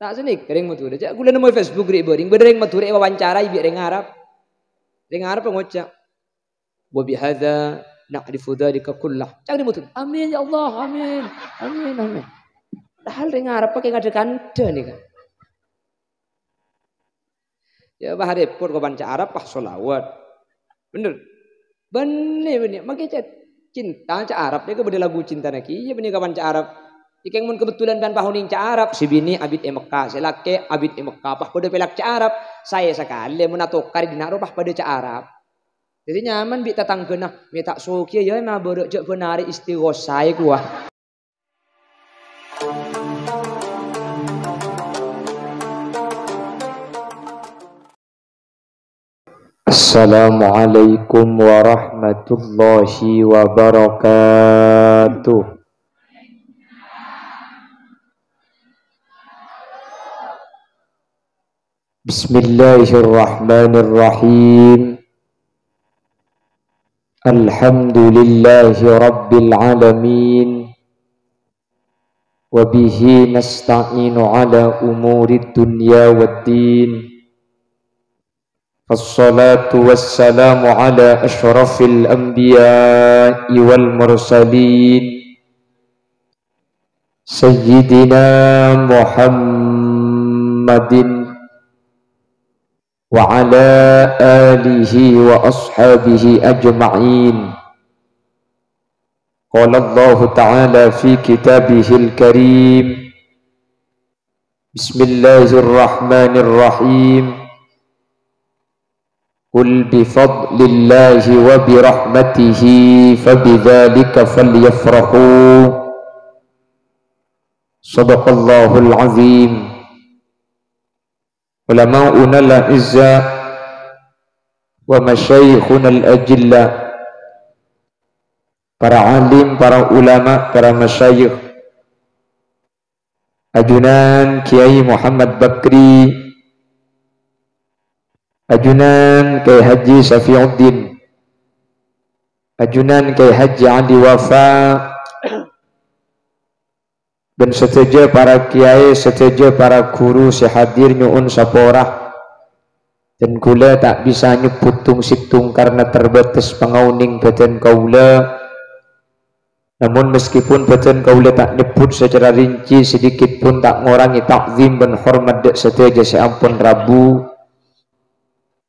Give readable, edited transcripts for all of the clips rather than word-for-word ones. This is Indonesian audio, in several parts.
Tak senik kering mutu dah. Gula nemu Facebook ri bering bering mutu ri wawancara ibi ring Arab. Ring Arab ngocak. Wa bi hadza na'rifu dzalika kullah. Cak di mutu. Amin ya Allah, amin. Amin amin. Padahal ring Arab pakai ngada-ngada nih kan. Ya bah repot kau baca Arab pah solawat. Bener. Bener. Makanya cinta cak Arab dia ke lagu cinta naki. Iya bener kau baca Arab. Jika mun kebetulan dan pahuning cak Arab, si bini abid Mekah, si laki abid Mekah, pah pada pelak cak Arab. Saya sekali menatokar di naruh pah pada cak Arab. Jadi nyaman bi tatang kena, mi tak suki ya mah bodoh cak benari istighosai gua. Assalamualaikum warahmatullahi wabarakatuh. Bismillahirrahmanirrahim. Alhamdulillahi rabbil alamin. Wa bihi nasta'inu ala umurid dunya waddin. Assalatu wassalamu ala ashrafil anbiya'i wal mursalin Sayyidina Muhammadin wa ala alihi wa ashabihi ajma'in. Qala Allah ta'ala fi kitabihil karim. Bismillahirrahmanirrahim. Qul bifadlillahi wa birahmatihi fabidzalika falyafrahu. Shadaqallahul azim. Ulama'una al-izza wa masyayikhuna al-ajilla, para alim, para ulama, para masyayikh, ajunan Kiai Muhammad Bakri, ajunan Kiai Haji Safiuddin, ajunan Kiai Haji Ali Wafa, dan setuju para kiai, setuju para guru sehadir nyuun saporah. Dan kula tak bisa nyebut tung karena terbatas pengauning badan kaula. Namun meskipun badan kaula tak nyebut secara rinci, sedikit pun tak ngurangi takzim dan hormat dek setuju seampun Rabu.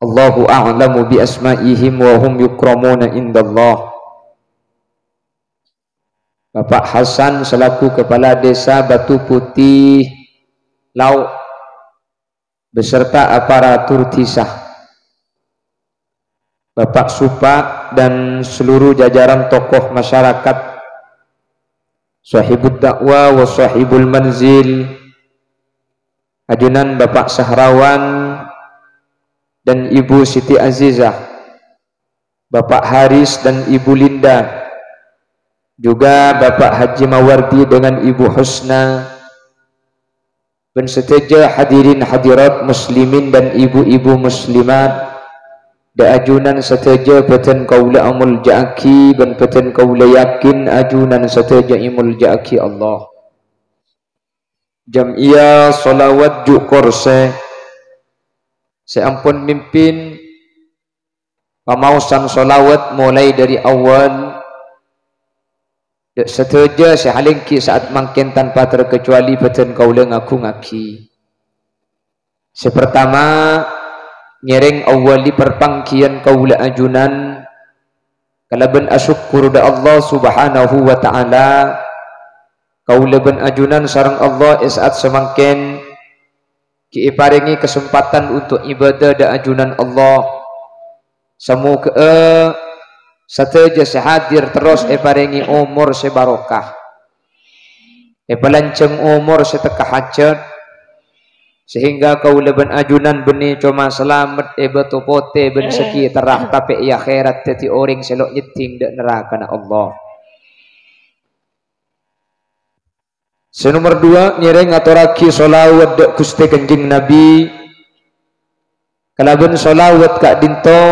Allahu a'lamu bi asma'ihim wa hum yukramuna indallah. Bapak Hasan selaku Kepala Desa Batu Putih Lau beserta aparatur tisah, Bapak Supa dan seluruh jajaran tokoh masyarakat, sahibud dakwah wa sahibul manzil, ajunan Bapak Sahrawan dan Ibu Siti Azizah, Bapak Haris dan Ibu Linda, juga Bapak Haji Mawardi dengan Ibu Husna, dan seteja hadirin hadirat muslimin dan ibu-ibu muslimat, da ajunan seteja beten kaula amul ja'aki dan beten kaula yakin ajunan seteja imul ja'aki Allah. Jam'iyah solawat jukorse seampun mimpin pamausan solawat mulai dari awal. Setuju sehalingki saat mangkin tanpa terkecuali beten kaula ngaku ngaki. Sepertama nyereng awali perpangkian kaula ajunan kalaban asyukur da Allah subhanahu wa ta'ala. Kaula ben ajunan sareng Allah saat semangkin kiiparingi kesempatan untuk ibadah da ajunan Allah. Semoga sateja sehadir terus paringi umur sebarokah, pelanceng umur seteka hajat, sehingga kaula ben ajunan beni cuma selamat beto pote ben seki terah tapi ya akhirat teti orang selok nyeting dek neraka na Allah. Senomor dua nyereng aturaki solawat dek Gusti Kanjeng Nabi. Kalaben solawat kak dinto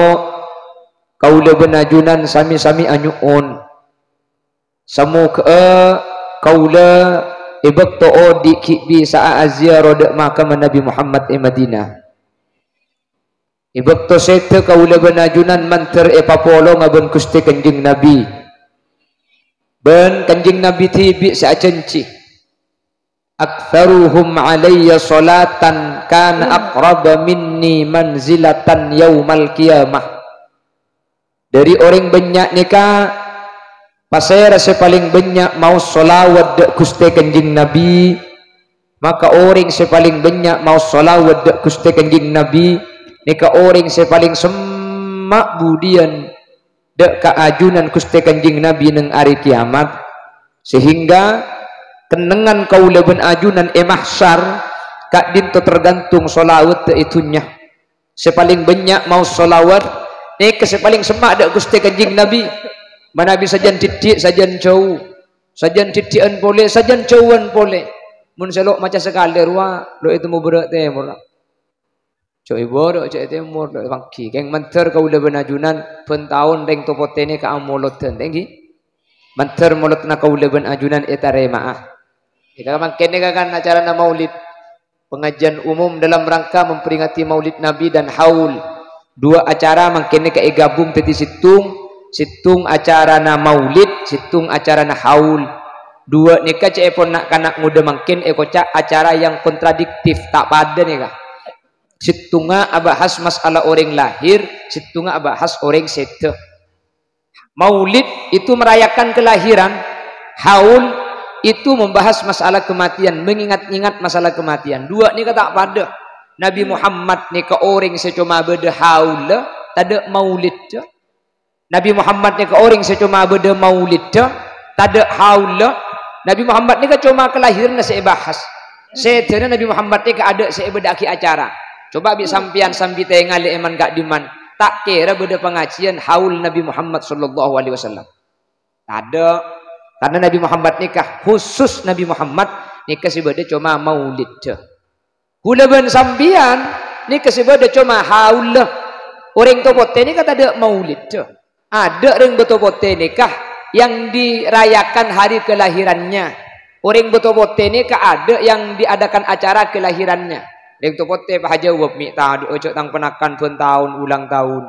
kaula benajunan sami-sami anyuun. Semoga kaula ibak to odi kibi saa azia roda makam Nabi Muhammad Madinah. Ibak to sete kaula benajunan manter papolo ngaben Gusti Kanjeng Nabi. Ben Kanjeng Nabi tibi sa cenci. Aktsaruhum alayya salatan kana aqraba minni manzilatan yaumal qiyamah. Dari orang banyak nikah pasera sepaling banyak mau solawat dek Gusti Kanjeng Nabi, maka orang sepaling banyak mau solawat dek Gusti Kanjeng Nabi nikah orang sepaling semak budian dek keajunan Gusti Kanjeng Nabi neng hari kiamat. Sehingga kenengan kaula ben ajunan mahsyar kak dinto tergantung solawat itunya. Sepaling banyak mau solawat nek sepaling semak dak Gusti Kanjeng Nabi. Mana bisa sajan titik sajan jauh, sajan titian boleh, sajan jauhan boleh. Mun selok macam sekali ruah, lo itu mau berat temur. Coi bodoh, coi temur, lo bangki. Keng manter kau udah benajunan, pentahun deng topotene ka amoloten, tenggi. Manter molot na kau udah benajunan etaremaah. Kita makin kan acara na maulid, pengajian umum dalam rangka memperingati maulid Nabi dan haul. Dua acara makin gabung tadi situng acara na maulid, situng acara na haul. Dua nikah cepon nak kanak muda makin cak acara yang kontradiktif tak pada nikah. Situnga abahas masalah orang lahir, situnga abahas orang sete. Maulid itu merayakan kelahiran, haul itu membahas masalah kematian, mengingat-ingat masalah kematian. Dua nikah tak pada. Nabi Muhammad ni ke orang secuma beda haul tada maulid. Nabi Muhammad ni ke orang secuma beda maulid tada haul. Nabi Muhammad ni ke cuma kelahiran saya bahas. Setena Nabi Muhammad ni ke ada saya beda aki acara. Coba bi sampian sambi tengal eman gak diman. Tak kira beda pengajian haul Nabi Muhammad sallallahu alaihi wasallam. Tada karena Nabi Muhammad nikah khusus Nabi Muhammad nikah si beda cuma maulid. Hula ben sambian ni kesebada cuma haul orang topote ni kata ada maulid. Ada orang betopote nikah yang dirayakan hari kelahirannya. Orang betopote ni ada yang diadakan acara kelahirannya. Orang topote Pak Haji Wab mi ta ojo tang penakan pun tahun ulang tahun.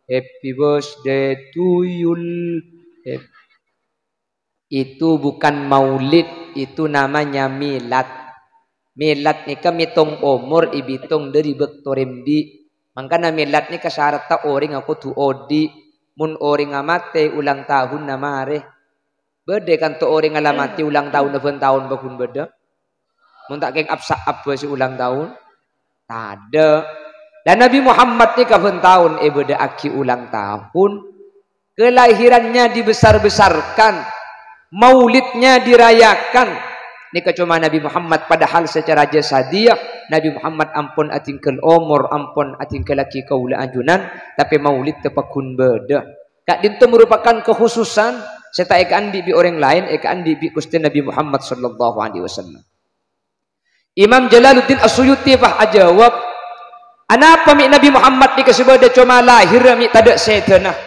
Happy birthday to you. Itu bukan maulid, itu namanya milad. Milad ni ka mitong umur ibitong dari bektoremdi. Mangkana milad ni ka syarat ta orang aku tu odi. Mun orang amate ulang tahun namare. Bede kan tu orang alamati ulang tahun tahun bakun beda. Mun tak keng apsa apa si ulang tahun. Tada. Dan Nabi Muhammad ni ka tahun beda aki ulang tahun. Kelahirannya dibesar-besarkan. Maulidnya dirayakan. Ini cuma Nabi Muhammad padahal secara jasadiah Nabi Muhammad ampun atingkel umur, ampun atingkel laki kaula anjunan, tapi maulid tepakun beda. Kak dinto merupakan kekhususan serta eka andi bi orang lain, eka andi bi Gusti Nabi Muhammad sallallahu alaihi wasallam. Imam Jalaluddin As-Suyuti bah jawab, "Anapa mi Nabi Muhammad ni kasebada cuma lahir mi tada setena?"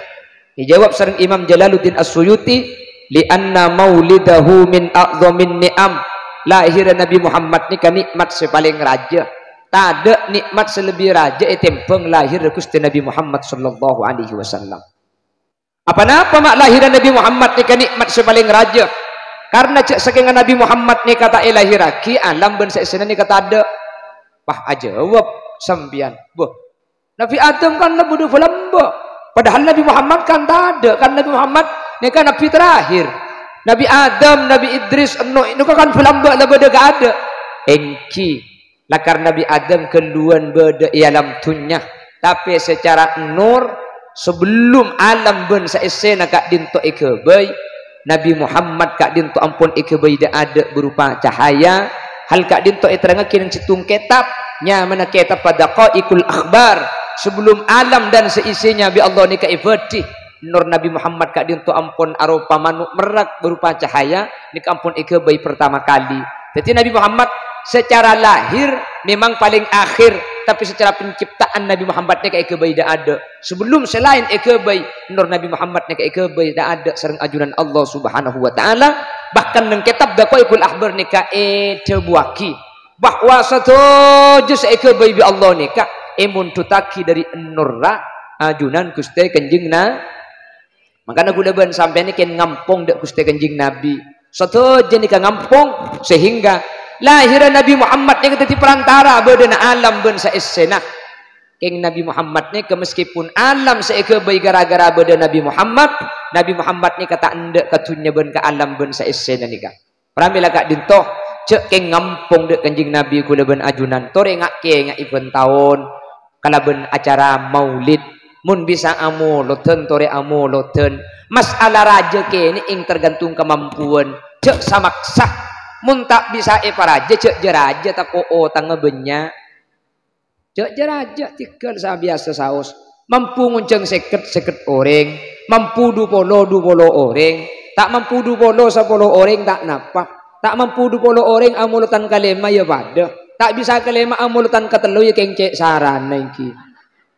Dijawab sareng Imam Jalaluddin As-Suyuti, "Li'anna maulidahu min a'dhamin ni'am." Lahir Nabi Muhammad ni kan nikmat sepaling raja. Tak ada nikmat selebih raja tempeng lahir Gusti Nabi Muhammad sallallahu alaihi wasallam. Apa-apa mak lahir Nabi Muhammad ni kan nikmat sepaling raja. Karena cek saking Nabi Muhammad ni kata lahiraki alam ben saesena ni kata ada. Wah ajawab sambian. Boh. Nabi Adam kan lebudu falamba. Padahal Nabi Muhammad kan tak ada. Kan Nabi Muhammad ni kan nabi terakhir. Nabi Adam, Nabi Idris, Nuh itu kan pelambak lah beda gak ada. Engki lakar Nabi Adam keluan beda ialam tunya. Tapi secara nur sebelum alam ben saesena kak dinto ikebay Nabi Muhammad kak dinto ampun ikebay dah ada berupa cahaya. Hal kak dinto iterangakin citung kitab nya mana kitab pada qaikul akhbar sebelum alam dan seisinya bi Allah ni ka ibadi. Nur Nabi Muhammad kak dinto ampun arupa manuk merak berupa cahaya ni ampun ikebay pertama kali. Jadi Nabi Muhammad secara lahir memang paling akhir, tapi secara penciptaan Nabi Muhammad ni kak ikebay dah ada. Sebelum selain ikebay Nur Nabi Muhammad ni kak ikebay dah ada sereng ajunan Allah Subhanahu wa taala. bahkan nang kitab Daqaiqul Ahbar nika tebuaki bahwa satu seekor bayi Allah nika emun tutaki dari nurra ajunan Gusti Kanjeng na makana gula ban sampai ni ken ngampung dek Gusti Kanjeng Nabi satu nika ngampung sehingga lahiran Nabi Muhammad yang tadi perantara bedana alam ben saessena keng Nabi Muhammad ni ke meskipun alam seeke bayi gara-gara beda Nabi Muhammad ni kata ende katunya ben ke alam ben saessena nika pramila kak dintoh cek keng ngampung dek Kanjeng Nabi kula ben ajunan tore ngak ke ngak iben taun kala ben acara maulid mun bisa amoloten tore amoloten masalah raja ke ini ing tergantung kemampuan cek samaksa mun tak bisa paraja cek jeraja tak oo tangga benya cek jeraja tikal sa biasa saos mampu ngunceng seket orang mampu 20 orang tak mampu 20 10 orang tak napa tak mampu 20 orang amulutan kalema ya pada tak bisa kalema amulutan katelu ya kengcek sarana iki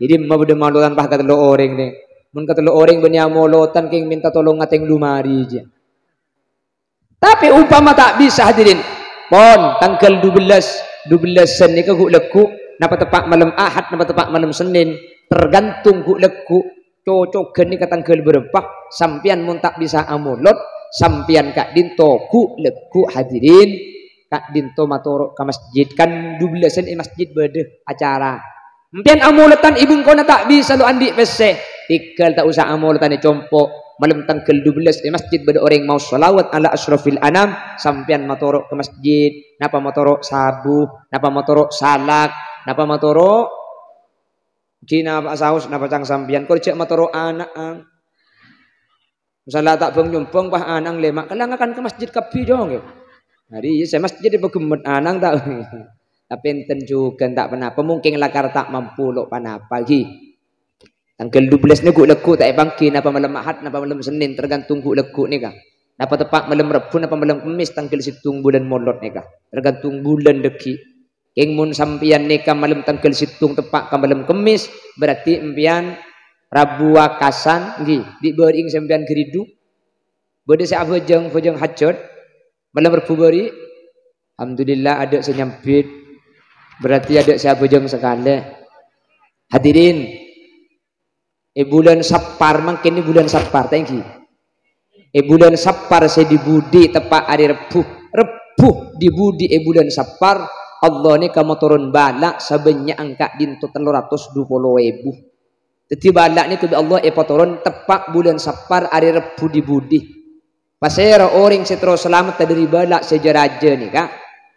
jadi mabede malutan pah katelu orang nih mun katelu orang beni amulutan keng minta tolong ngateng lumari aja tapi umpama tak bisa hadirin pon tanggal 12 sen nika gu leku napa tepak malam Ahad napa tepak malam Senin tergantung gu leku cocogen nika tanggal berapa sampian mun tak bisa amulot sampian kak dinto gu leku hadirin kak dinto matoro ke masjid kan 12 sen masjid bede acara mpian amulotan ibung kona tak bisa lo andi pese tikal tak usah amulotan compo malam tanggal 12 masjid beda orang mau sholawat ala asrofil anam sampian matoro ke masjid napa matoro sabu napa matoro salak napa matoro Cina pak saus napa cang sampian kau cek matoro anak misalnya tak bang nyumpong pah anang lemak kalang akan ke masjid kapi dong hari saya masjid di pegemet anang tak tapi enten juga tak pernah mungkin lakar tak mampu lo panapa gi tanggal 12 ni gu leku tak bangki napa malam Ahad napa malam Senin tergantung gu leku ni kah napa tepak malam Rabu napa malam Kamis tanggal situng bulan molot ni kah tergantung bulan deki keng mun sampian ni kah malam tanggal situng tepak ka malam Kamis berarti empian Rabu akasan gi di beuring sampian geridu bade sa avejeng hajat malam Rabu bari alhamdulillah ada senyampit berarti ada sa avejeng sekali hadirin bulan Sapar mungkin ini bulan Sapar thank you bulan Sapar saya dibudi tepak hari repuh dibudi bulan Sapar Allah ni kamu turun balak sebanyak angka dinto 320.000 jadi balak ni kebi Allah turun tepak bulan Sapar hari repuh dibudi pasera orang setro selamat dari balak sejaraja ni kak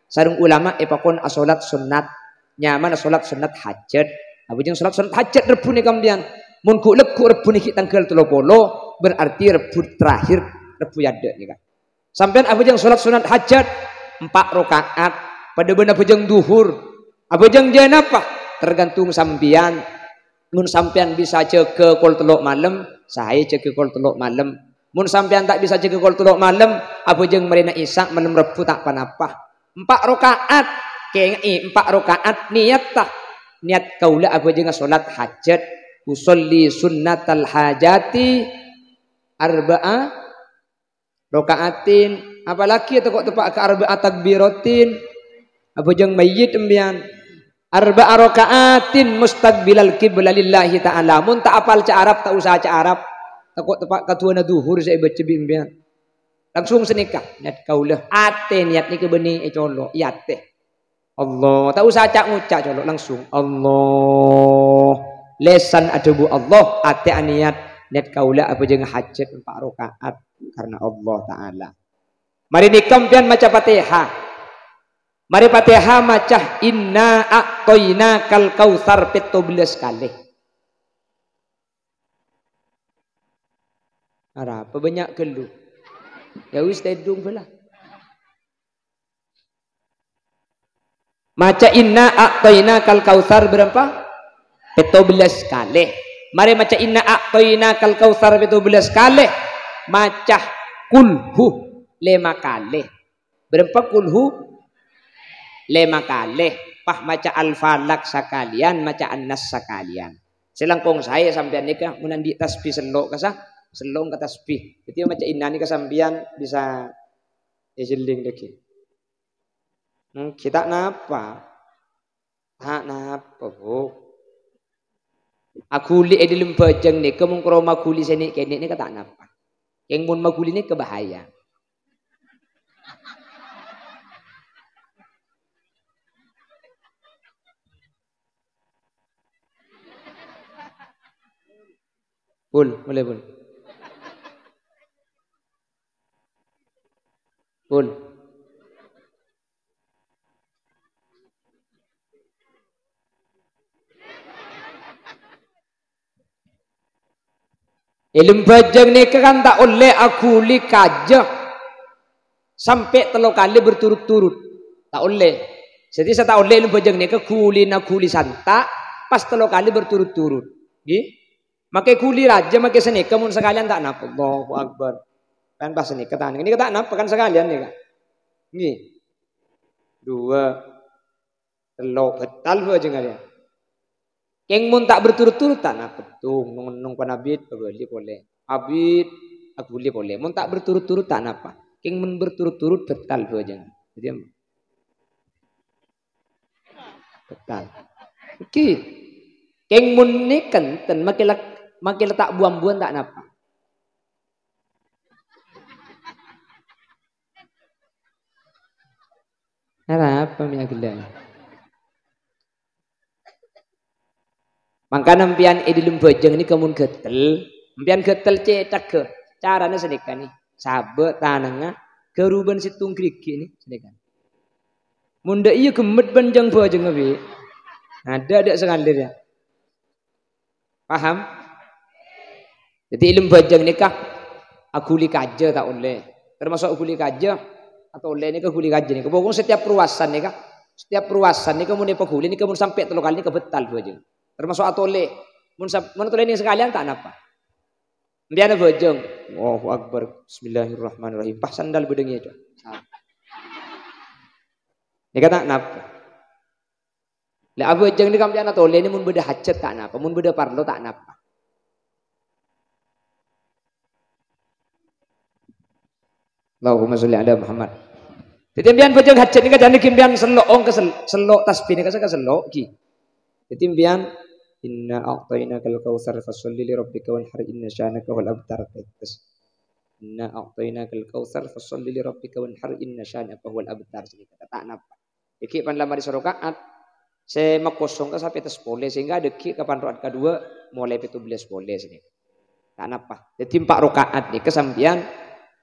sarung ulama pakon asolat sunat nyaman asolat sunat hajat abujeng solat sunat hajat repuh ni kemudian mun ku leku rebu niki tanggal 30 berarti rebu terakhir rebu yada nih kan sampean abujeng salat sunat hajat 4 rakaat pada bener abujeng duhur abujeng janapa tergantung sampean mun sampean bisa ceke kol telok malam saya ceke kol telok malam mun sampean tak bisa ceke kol telok malam abujeng marina isya malam rebu tak panapa 4 rakaat kengi 4 rakaat niat tak niat kaula abujeng salat hajat usolli sunnatal hajati arba'a rakaatin apalagi atau kok tepak ke arba'a takbiratin apa jeng mayyit embian arba'a rakaatin mustaqbilal qibla lillahi ta'ala mun tak apal ca Arab tak usah ca Arab tak kok tepak katuana duhur saya baca bimbian langsung senikah niat kaulah ate niat ni ke bening colo iate Allah tak usah cak ngucak colo langsung Allah lesan adabu Allah ate aniat net kaula apa jeung hajat 4 rakaat karena Allah taala mari nikampian maca Fatihah mari Fatihah maca inna a'toina kal kautsar 17 kali ara apa banyak gelu ya wis tedung belah maca inna a'toina kal kautsar berapa 17 kali mari maca inna a'toina kal kautsar 17 kali maca kulhu 5 kali berapa kulhu 5 kali pah maca al-falak sekalian maca an-nas sekalian selangkong saya sampean nikah mun andi tasbih selok kasah selong ka tasbih itu maca inna ni kasambian bisa Jeling deki. Kita napa? Tak napa, Bu. Aku li di lembajang ni, kemung kro maguli sini kene ni kata napa? Yang mun maguli ni kebahaya. Pul, boleh pul. Pul. Lembajang ni kan tak oleh aku li kajah sampai 3 kali berturut-turut. Tak oleh. Jadi saya tak oleh lembajang ni ke kuli santa pas 3 kali berturut-turut. Nggih. Makai kuli raja makai senika mun sekalian tak napa. Allahu Akbar. Kan pas senika tan. Ini tak napa kan sekalian ni kan. Nggih. 2 3 betal aja kalian. Yang mun tak berturut-turut tak napa tuh nung panabit beli boleh. Abid aku beli boleh. Mun tak berturut-turut tak napa. Yang mun berturut-turut betal aja. Jadi betal. Oke. Yang mun ni kenten makin letak buang-buang tak napa. Apa minyak gila? Maka nampian di lembajang ini kemun getel, nampian getel cetak ke, caranya sedekah nih, sabe tanangnya, keruban situng kriki nih sedekah. Munda iya gemet banjang bajang abi, ada sekali ya, paham? Jadi lembajang ini kah, aguli kaja tak oleh, termasuk aguli kaja atau oleh ini aguli kaja nih, kebogong setiap ruasan nih kah, setiap ruasan nih kemun ipaguli nih kemun sampai 3 kali nih kebetal bajang. Termasuk atole. Mun atole ini sekalian tak napa. Mbiana bojong. Allahu Akbar. Bismillahirrahmanirrahim. Pas sandal bedengi itu. Ini kata napa. Lah bojong ni kampian atole ini mun beda hajat tak napa. Mun beda parlo tak napa. Allahumma sholli ala Muhammad. Jadi mbian bojong hajat ni kadane kimbian selok ke selok tasbih ni ka selok ki. Jadi mbian inna a'tainakal kautsar fasholli li rabbika wanhar inna syanaka wal abtar. Inna a'tainakal kautsar fasholli li rabbika wanhar inna syanaka wal abtar. Tak napa. Iki pan lama di rakaat saya makosong ke sampai 10 sehingga deki kapan rakaat kedua mulai 17 boleh sini. Tak napa. Jadi 4 rakaat ni kesampian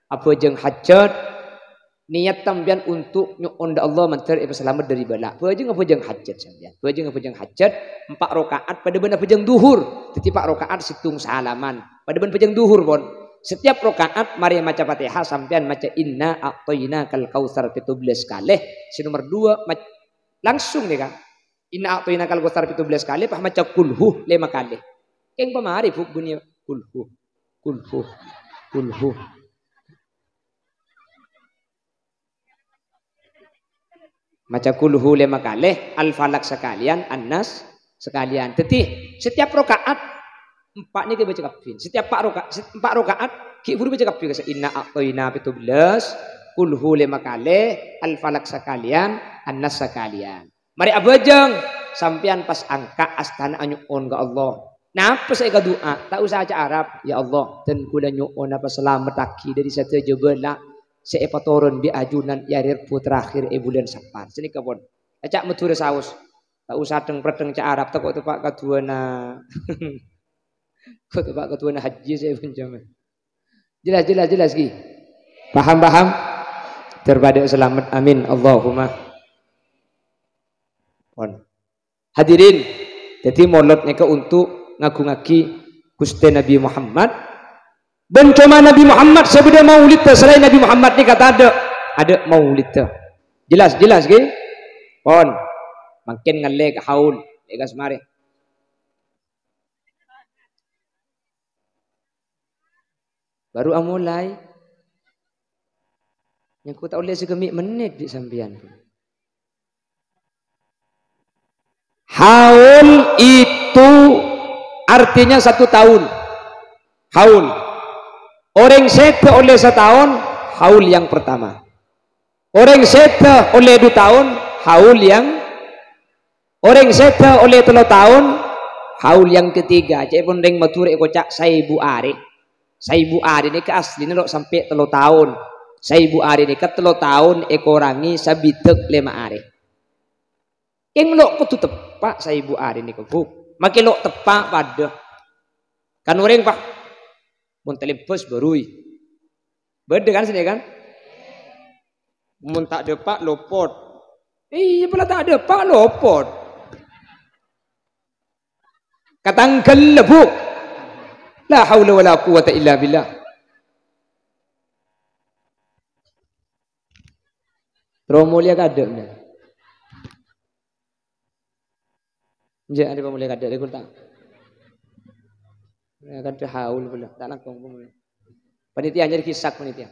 apa jeung hajat niat tambian untuk nyuon Allah mantar selamat dari bala. Pajeng apa jeung hajat sampean. Pajeng apa jeung hajat 4 rakaat pada benar pajeng duhur. Jadi 4 rakaat situng salaman. Pada benar pajeng duhur pun. Setiap rakaat mari maca Fatihah sampean maca inna a'tainakal kautsar 17 kali. Si nomor 2 langsung nih Kang. Inna a'tainakal kautsar 17 kali pah maca kulhu 5 kali. Keng pamari bu bunyi kulhu. Maca kulhu 5 kali, al-falak sekalian, an-nas sekalian. Jadi setiap rakaat 4 ni kita baca kafin. Setiap 4 rakaat kita baca kafin. Inna a'taina 17, kulhu 5 kali, al-falak sekalian, an-nas sekalian. Mari abajeng sampean pas angka astana anyuon ke Allah. Napa saya ke doa? Tak usah aja Arab. Ya Allah, dan kula nyuon apa selamat aki dari satu jebela. Saya turun di ajunan yarir terakhir bulan Safar. Sini kebon. Acak metu saus. Tak usah teng cak Arab tak kok tepak kaduana. Kok tepak kaduana haji saya penjamin. Jelas ki. Paham? Terpada selamat amin Allahumma. Pon. Hadirin. Jadi maulid nika untuk ngaku-ngaki Gusti Nabi Muhammad. Bencoma Nabi Muhammad sebeda maulid selain Nabi Muhammad ni kata ada maulid. Jelas ke? Pon. Makin ngelek haul, legas mari. Baru mulai. Yang ku tak boleh segemik menit di sambian. Haul itu artinya 1 tahun. Haul. Orang sete oleh setahun, haul yang pertama. Orang seta oleh 2 tahun haul yang orang seta oleh 3 tahun haul yang ketiga. Cek pun ring matur kocak 1000 ari. 1000 ari ni ke asli ni sampai 3 tahun. 1000 ari ni ke 3 tahun ekorangi sabitek 5 ari. Yang lo kutu tepak 1000 ari ni ke buk. Makin lo tepak pada. Kan orang pak mun telebus berui. Beda kan sini kan? Mun tak ada pak lopot. Iya pula tak ada pak lopot. Katanggal lebuk. La haula wala quwata illa billah. Romulia kada ni. Je ada pemulia kada dia tak. Ya kada haul pula. Tak langkong pemulia. Panitia jadi kisak panitia.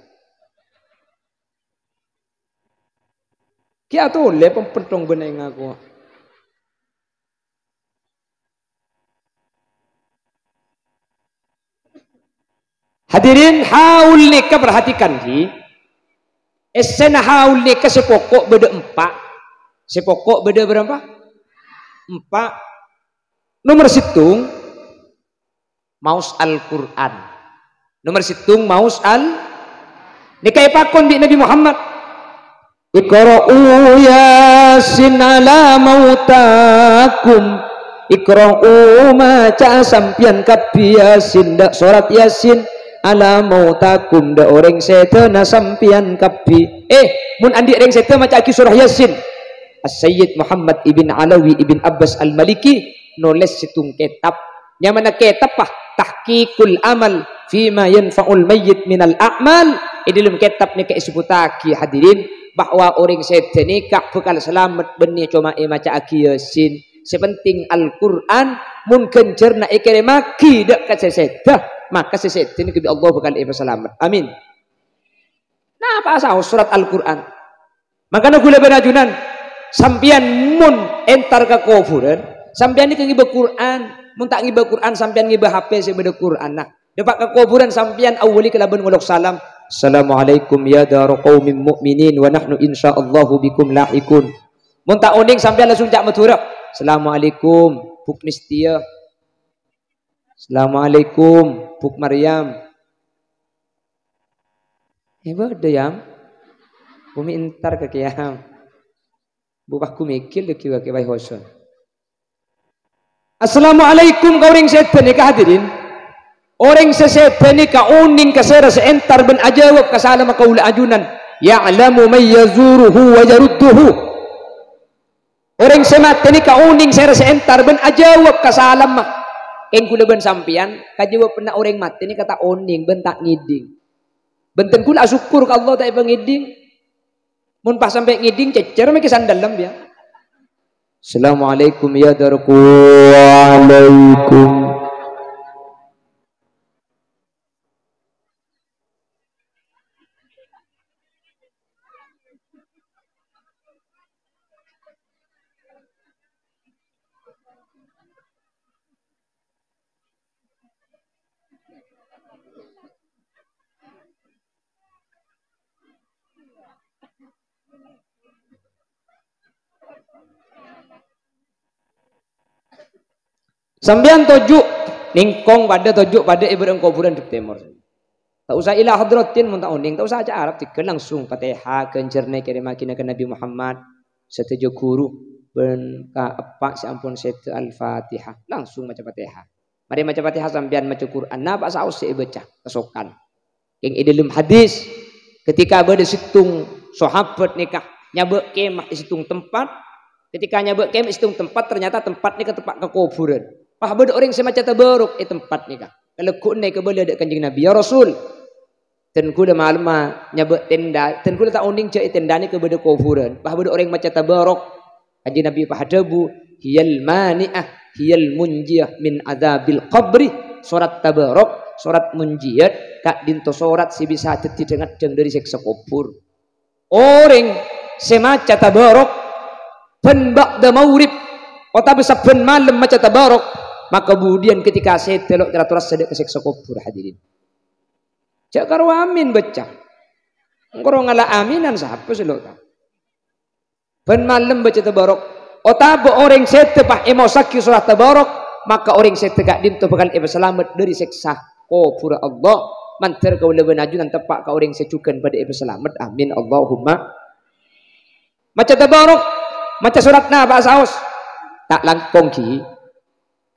Kia tu le pempentong beneng aku. Hadirin haul nikah perhatikan ki. Esen haul nikah sepokok beda 4. Sepokok beda berapa? 4. Nomor situng maus Al-Quran. Nomor situng maus nikah pakon di Nabi Muhammad. Iqra'u yasin ala mautakum. Iqra'u maca sampian kapi yasin dak surat yasin ala mautakum dak orang setena sampian kapi. Mun andi orang setena maca ki surah yasin. As-Sayyid Muhammad ibn Alawi ibn Abbas al-Maliki nulis situng kitab. Yang mana kitab tahqiqul amal fima yanfa'ul mayyit minal a'mal. Dalam kitab ni disebutake hadirin bahwa orang setan nikah bekal selamat benih cuma maca aki yasin. Sepenting Al-Quran mun kencer na ikere maki dak ka sesedah maka sesetan ke Allah bekal selamat. Amin. Nah apa asal surat Al-Quran. Makanya gula benajunan sampian mun entar ke kuburan sampian ni ngiba Quran mun tak ngiba Quran sampian ngiba HP sebeda Quran. Nah dapat ke kuburan sampian awali kelaban ngolok salam. Assalamualaikum ya daru qaumin mu'minin wa nahnu insyaallahu bikum lahikun. Mun tak uning sampean langsung cak matura. Assalamualaikum Buk Nistia. Assalamualaikum Buk Maryam. Hebat deyam. Bumi entar ke kiam. Bupah ku mikir de kiwa ke bai hoson. Assalamualaikum kau ring setan ni hadirin. Orang sesetan ni ka uning kasera seentar ben ajawab kasala makaula ajunan ya'lamu may yazuruhu wa yarudduhu. Orang semat ni ka uning sera seentar ben ajawab kasala mah eng kula ben sampian kajawab pena orang mati ni kata uning ben tak ngiding. Benten kula syukur ka Allah tak ngiding. Mun pas sampai ngiding cecer make sandalem dia. Assalamualaikum ya darku. Waalaikum. Sambian tojuk ningkong pada tojuk pada ibadah kuburan di timur. Tak usah ilah hadratin mun tak uning, tak usah aja Arab tikel langsung Fatihah kencerne kirim makina ke Nabi Muhammad setuju guru ben ka apa si ampun set Al-Fatihah langsung maca Fatihah. Mari maca Fatihah sambian maca Quran. Nah pak saus baca kesokan. Yang dalam hadis ketika berada situng sahabat nikah nyabek kemah di situng tempat. Ketika nyabek kemah di situng tempat ternyata tempat ni ke tempat ke kuburan. Pah beda orang semacam tabaruk tempat ni kah. Kalau ku naik ke bala dak kanjeng Nabi ya Rasul. Dan ku dah malam nyabek tenda, dan ku tak uning cak tenda ni ke beda kuburan. Pah beda orang macam tabaruk. Kanjeng Nabi pahadabu hiyal mani'ah hiyal munjiyah min adzabil qabri. Surat tabaruk, surat munjiyat kak dinto surat si bisa teti dengan dari siksa kubur. Orang semacam tabaruk pen ba'da maurib atau bisa pen malam macam tabaruk. Maka kemudian ketika saya telok teratur sedek keseksa kubur hadirin. Cak karo amin baca. Ngoro ngala aminan siapa selo ta. Ben malam baca tabarok. Otabo orang sete pah emosak surat tabarok, maka orang sete gak dinto bakal selamat dari siksa pura Allah. Mantar kau lebih ajunan tepak kau orang secukan pada selamat. Amin Allahumma. Maca tabarok, maca surat na bahasa Aus. Tak langkong ki.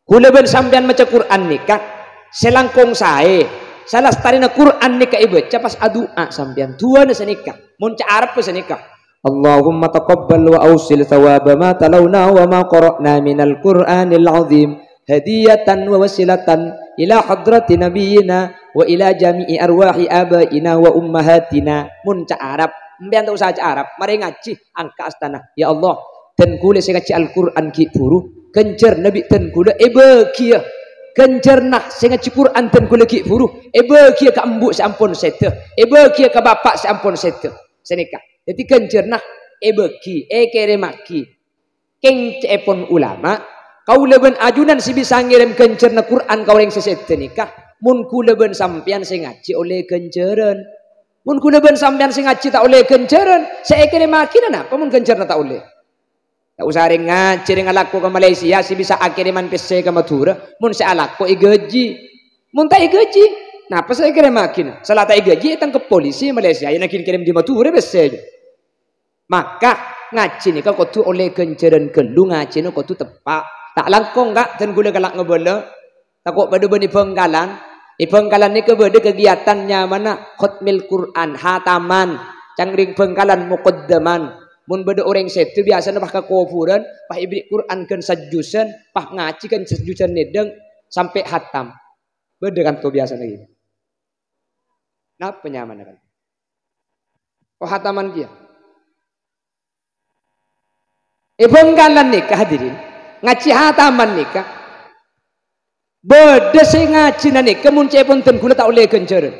Kulaban sampean maca Quran nikah, selangkong sae. Salah starina Quran nikah ibaca pas adua sampean tua na senikah. Mun ca Arab pa senikah. Allahumma taqabbal wa awsil thawaba ma talawna wa ma qara'na minal Qur'anil azim hadiyatan wa wasilatan ila hadrati nabiyyina wa ila jami'i arwahi abaina wa ummahatina. Mun ca Arab mbian tak usah ca Arab, mari ngaji angka astana. Ya Allah, ten kule saya ngaji Al-Qur'an ki puru kencer nabi ten kule kia kencer nah saya ngaji Qur'an ten kule ki puru kia ka embuk sampun sete kia ka bapak sampun sete senika. Jadi kencer nah kere maki keng cepon ulama kau leben ajunan si bisa ngirim kencer na Quran kau yang sesete nikah mun ku leben sampean sing ngaji oleh kenceran mun ku leben sampean sing ngaji tak oleh kenceran saya kere maki na apa mun kencer na tak oleh tak usah ring ngaji ring alakku ke Malaysia si bisa akiriman PC ke Madura mun saya alakku igaji mun tak igaji napa saya kere maki na salah tak igaji itang ke polisi Malaysia yang nak kirim di Madura PC maka ngaji ni kau tu oleh kenceran kelu ngaji ni kau tu tepak tak langkong gak dan gula galak ngebela takut pada bani pengkalan ni kebeda kegiatannya mana khutmil Quran hataman cangring pengkalan muqaddaman mun beda orang setu biasa nah ka kufuran pah ibri Quran kan sajusan pah ngaji kan sajusan nedeng sampai hatam beda kan tu biasa lagi napa nyaman kan oh hataman dia pengkalan nikah hadirin ngaji hataman nikah beda saya ngaji na nikah mun cepon ten kula tak oleh kenceran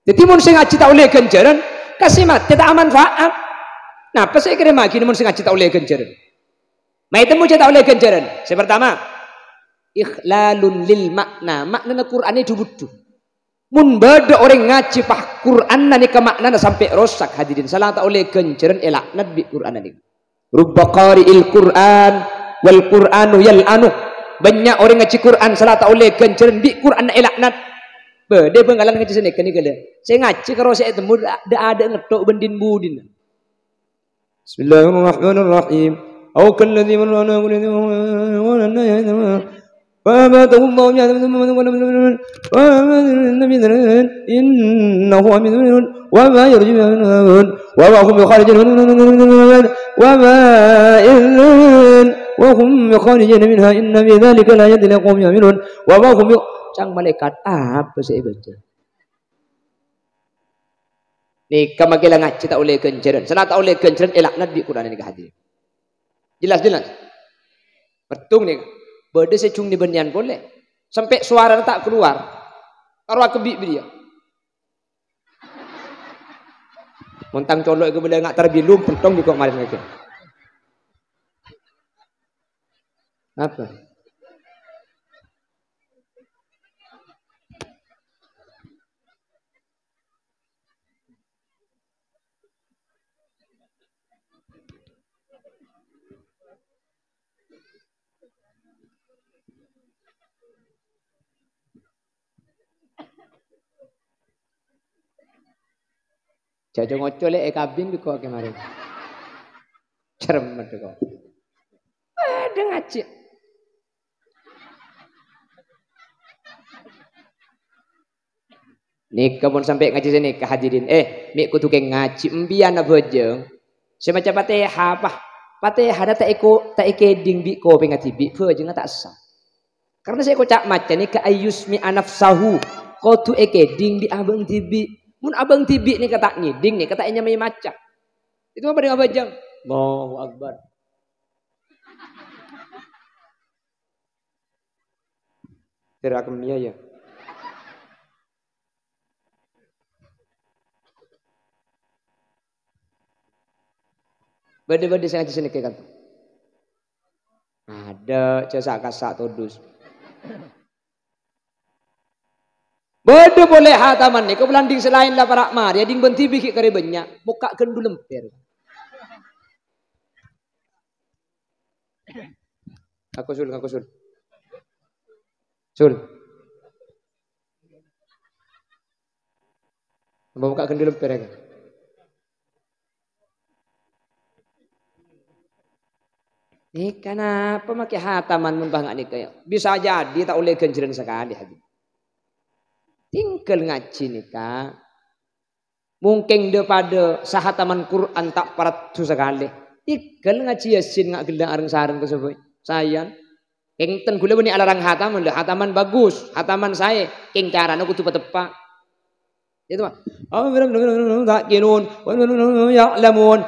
jadi mun saya ngaji tak oleh kenceran kasih mati tak manfaat napa saya kira maki mun saya ngaji tak oleh kenceran mai temu tak oleh kenceran saya pertama ikhlalun lil makna makna Quran itu butuh mun beda orang ngaji pah Quran na nikah makna sampai rosak hadirin salah tak oleh kenceran elaknat bi Quran na nikah rubba qari'il Qur'an wal Qur'anu yal'anu banyak orang ngaji Quran salah tak oleh kenceran bi Quran elaknat bede penggalan ngaji sini kene kele saya ngaji karo saya temu ada ngetok bendin budin Bismillahirrahmanirrahim au kalladzi marana innahu aminun wa ma yarjun wa hum kharijun وهم يخرجون منها إن في ذلك لا يد لقوم يؤمنون وهم cang malaikat apa saya baca nikah makilah ngaji tak oleh kenceran sana tak oleh kenceran elaknat di Quran ini hadir jelas betung nih beda secung di benian boleh sampai suara tak keluar taruh kebi dia montang colok ke benda ngak terbilum pentong di kok marin lagi apa jajo ngocol kabin di kok kemarin cermet kok ada ngaji nikah pun sampai ngaji sini kehadirin mik kudu ke ngaji embian bojeng semacam Fatihah Fatihah tak ekeding bi ko pengaji bi bojeng tak sah karena saya kocak maca ni ka ayusmi anafsahu ko tu ekeding bi abang tibi mun abang tibi ni kata ngiding ni kata nyamai maca itu apa dengan bojeng Allahu akbar terakamnya ya bade-bade saya ngaji sini kan ada jasa kasak todus Beda boleh hataman ni. Kau belanding selain lah para mar. Ya ding benti bikik kare banyak. Muka kendu lemper. Aku sul. Sul. Muka kendu lemper ya. Ni kenapa makai hataman mun bang ni kaya? Bisa jadi tak oleh kenceran sekali hadi. Tinggal ngaji ni ka. Mungkin daripada sahataman Quran tak paratu sekali. Tinggal ngaji Yasin ngak gelang areng sareng tersebut. Sayang. Kengten gula bani alarang hataman dah. Hataman bagus. Hataman saya. Keng carana kudu tepak. Itu mah. Tak kinun. Ya'lamun.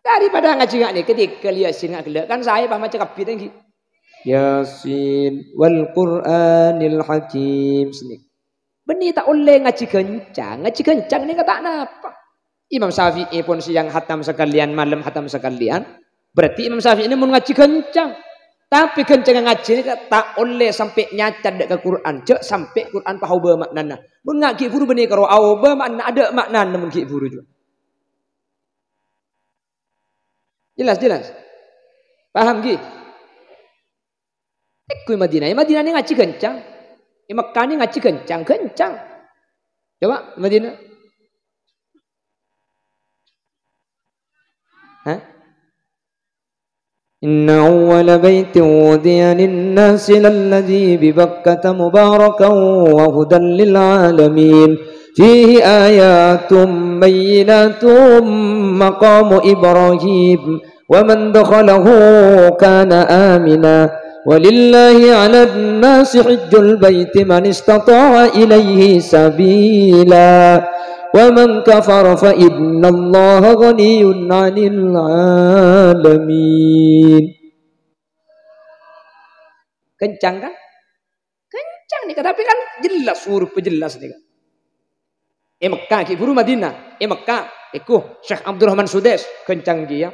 Daripada ngaji ngak ni ketika Yasin ngak gelak kan saya paham macam kapit lagi. Yasin wal Qur'anil Hakim sini. Beni tak oleh ngaji kencang. Ngaji kencang ni kata apa? Imam Syafi'i pun siang hatam sekalian, malam hatam sekalian. Berarti Imam Syafi'i ini mau ngaji kencang. Tapi kencang ngaji ni tak oleh sampai nyacat dek ke Quran. Cek sampai Quran pahau bermakna. Mun ngaji guru beni karo au bermakna ada makna mun ki guru juga. Jelas. Paham ki? Ikut Madinah. Madinah ni ngaji kencang. Mekah ni ngaji kencang. Coba Madinah. Hah? Inna awwala baitin wudiya lin-nasi lalladhi bi Bakkah mubarakan wa hudan lil alamin. Fihi ayatum bayyinatum maqamu Ibrahim wa man dakhalahu kana amina walillahi 'alan nasi hajjul baiti man istata'a ilaihi sabila wa man kafara fa innallaha ghaniyyun 'anil 'alamin. Kencang kan? Kencang nih tapi kan jelas huruf jelas nih kan. Mekah ki guru Madinah. Mekah iku Syekh Abdurrahman Sudes kencang dia.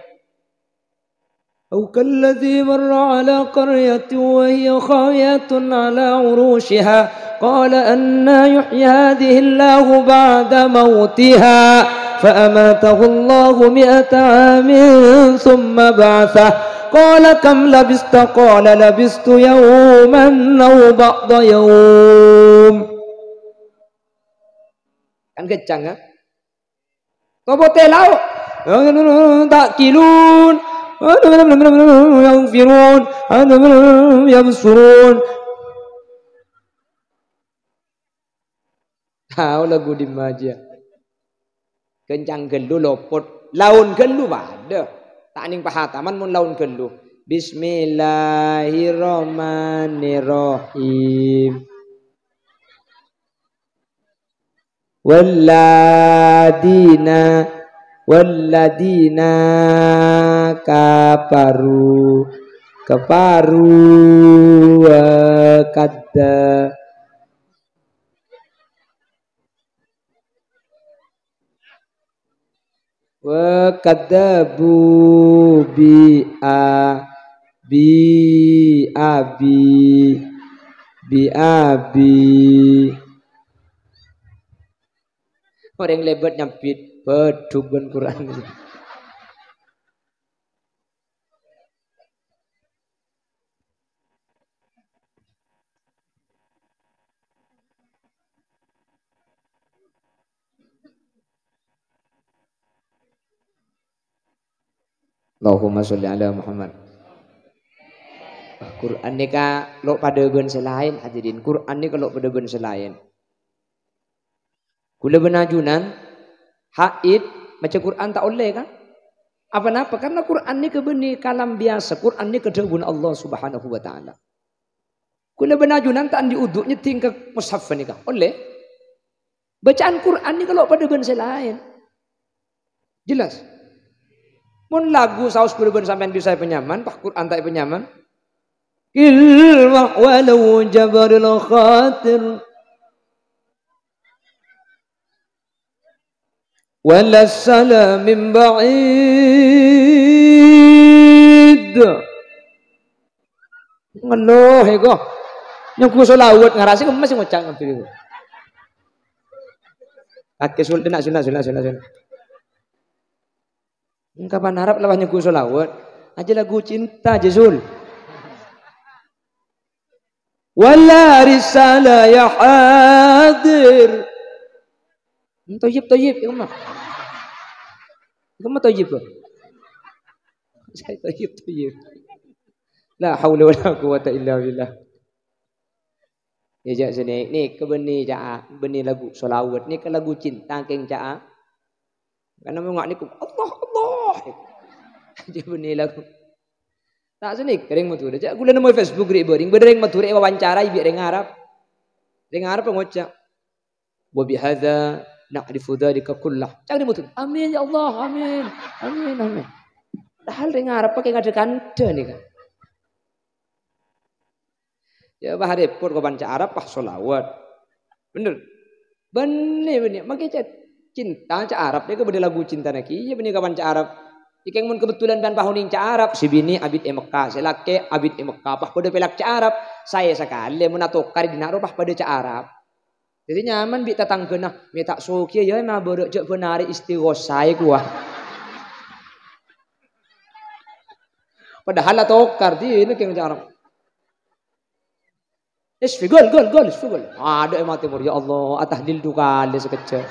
Au kalladzi marra ala qaryatin wa hiya khawiyatun ala urushiha qala anna yuhyi hadhihi Allahu ba'da mautiha fa amatahu Allahu 100 amin thumma ba'athahu qala kam labista qala labistu yawman aw ba'da yawm. Kan kencang kan? Kau telau tak kilun yang firun yang surun. Tahu lagu di maja. Kencang gelu lopot, laun gelu ada. Tak ning pahataman mun laun gelu. Bismillahirrahmanirrahim. Walladina kafaru kadza wa kadzabu bi orang lebat nyampit peduban Quran. Allahumma sholli ala Muhammad. Quran ni ka lo pada ben selain hadirin. Quran ni kalau pada ben selain. Kula benajunan haid baca Quran tak oleh kan? Apa-apa karena Quran ni kebeni kalam biasa. Quran ni kedawun Allah Subhanahu wa taala. Kula benajunan tak diuduk nyeting ke mushaf ni kan? Oleh. Bacaan Quran ni kalau pada ben selain. Jelas. Mun lagu saus kula ben sampean bisa penyaman, pak Quran tak penyaman. Ilma walau jabaril khatir. wala salamin ba'id. Ngeluh ego. Yang kuso lawat ngarasi kamu masih ngocak ngambil itu. Kaki sultan sunat. Kapan harap lawannya kuso lawat. Aja lagu cinta Jazul. Wala risala ya hadir. Toyib kamu. Kamu toyib loh. Saya toyib. La haula wala quwata illa billah. Ya jak sini ni ke benih caa, benih lagu solawat ni ke lagu cinta keng caa. Karena mengak ni Allah. Dia benih lagu. Tak sini kering matu dah. Aku dah nemu Facebook ring berdering matu ring wawancara ibi ring Arab. Ring Arab ngocak. Wa bihadza na'rifu dzalika kullah. Cak dia matu. Amin ya Allah, amin. Padahal ring Arab pakai ngada-ngada ni kan. Ya bah repot kau baca Arab pah solawat. Bener. Makanya cinta cak Arab dia ke benda lagu cinta naki. Ya benih kau baca Arab. Ikeng mun kebetulan dan pahuning cak Arab. Si bini abid Mekah, si laki abid Mekah. Pah pada pelak cak Arab. Saya sekali mun atokar di naruh pah pada cak Arab. Jadi nyaman bi tatang kena. Me tak soki ya mah borok cak penari istighosai kuah. Padahal atokar di ini keng cak Arab. Isfigol. Ada yang mati ya Allah, atahlil dukali sekecil.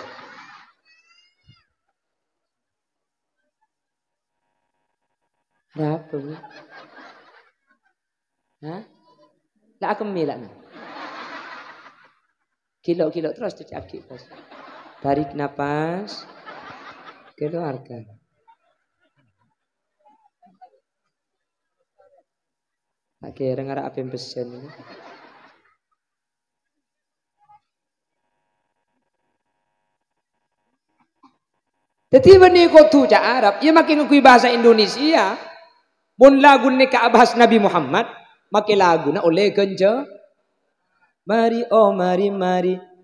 Apa ni? Hah? Tak akan milak. Kilo terus cakap terus. Tarik nafas, keluarkan. Oke, dengar apa yang pesen ini? Jadi benih kotu cak Arab, ia makin ngukui bahasa Indonesia. Mun lagu ni bahas Nabi Muhammad, makin lagu na oleh genja. Mari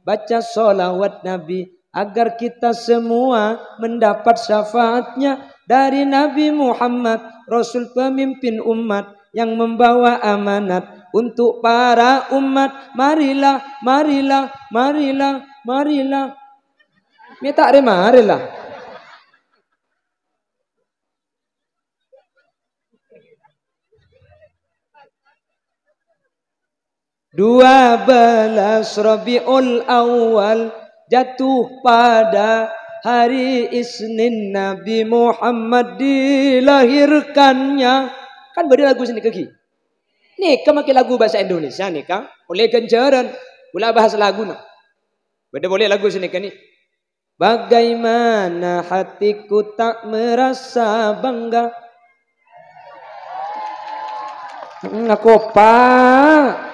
baca solawat Nabi agar kita semua mendapat syafaatnya dari Nabi Muhammad, Rasul pemimpin umat yang membawa amanat untuk para umat. Marilah. Minta marilah. Dua 12 Rabiul Awal jatuh pada hari Isnin Nabi Muhammad dilahirkannya. Kan beda lagu sini kaki. Nih kemakin lagu bahasa Indonesia nih kan. Oleh ganjaran. Pula bahasa lagu nak. Beda boleh lagu sini kan nih. Bagaimana hatiku tak merasa bangga. Aku pak.